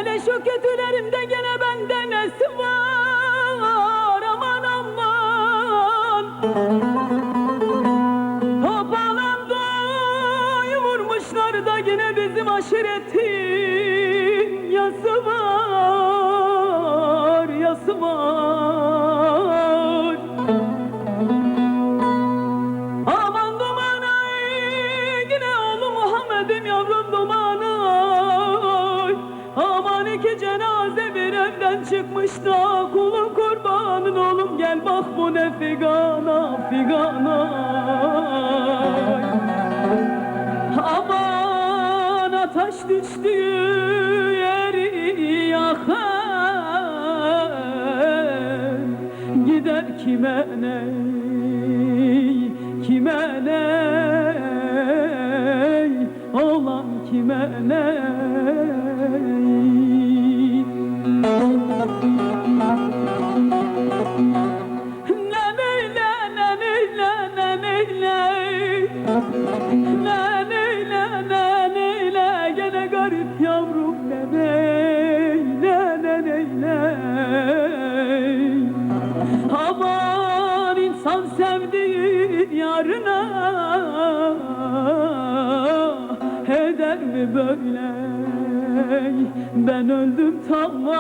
Hele şu kötülerimde gene bende nesi var, aman aman. Topalandı vurmuşlar da yine bizim aşiretin yası var, yası var. Aman duman ay, yine oğlum Muhammed'im yavrum duman ay. Aman iki cenaze bir evden çıkmış da kulun kurbanın oğlum gel bak bu ne figana figana. Aman ateş düştüğü yeri yakar, gider kime ney, kime ney, olan kime ney. Neyle gene garip yavrum neyle. Aman insan sevdiği yarına eder mi böyle? Ben öldüm tamam,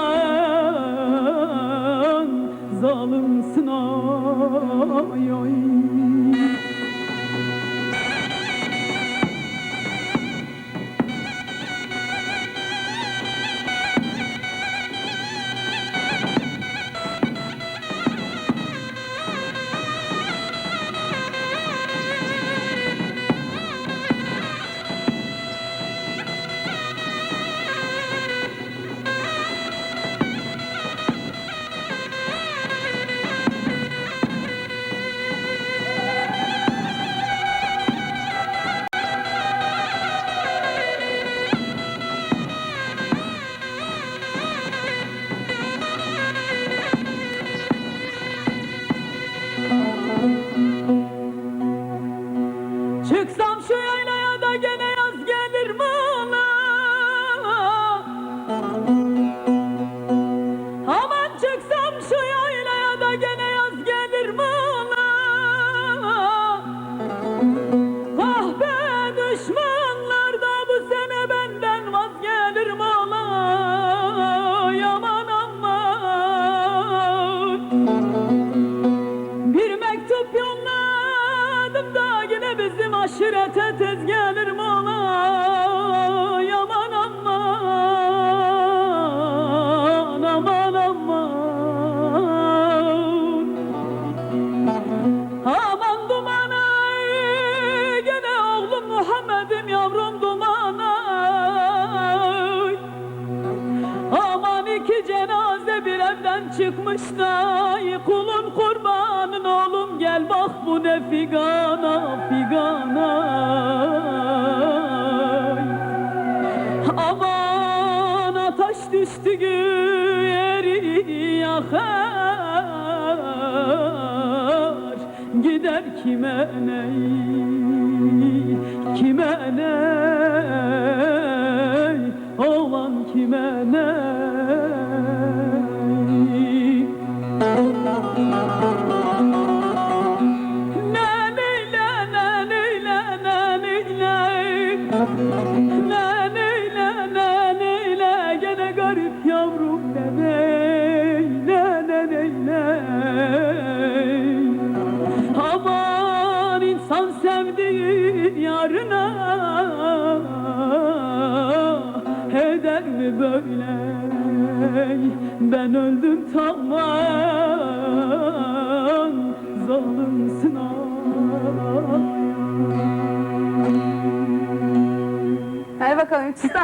zalimsin ay ay. Çıksam şu yaylaya da gene yaz gelir mi ola? Aman çıksam şu yaylaya da gene yaz gelir mi ola? Ah be düşmanlar da bu sene benden vazgelir mi ola? Aman aman. Bir mektup yolladım da yine bizim aşirete tez gelir mi ola? Aman aman, aman aman. Aman duman ay, gene oğlum Muhammed'im yavrum duman ay. Aman iki cenaze bir evden çıkmış da kulun kurbanın oğlum gel bak bu ne figana figana. Aman ateş düştü yeri yakar, gider kime ney, kime ney, olan kime ney. Neyle gene garip yavrum neyle. Aman insan sevdiği yarına eder mi böyle? Ben öldüm tamam, zalimsin ay. Hadi bakalım 3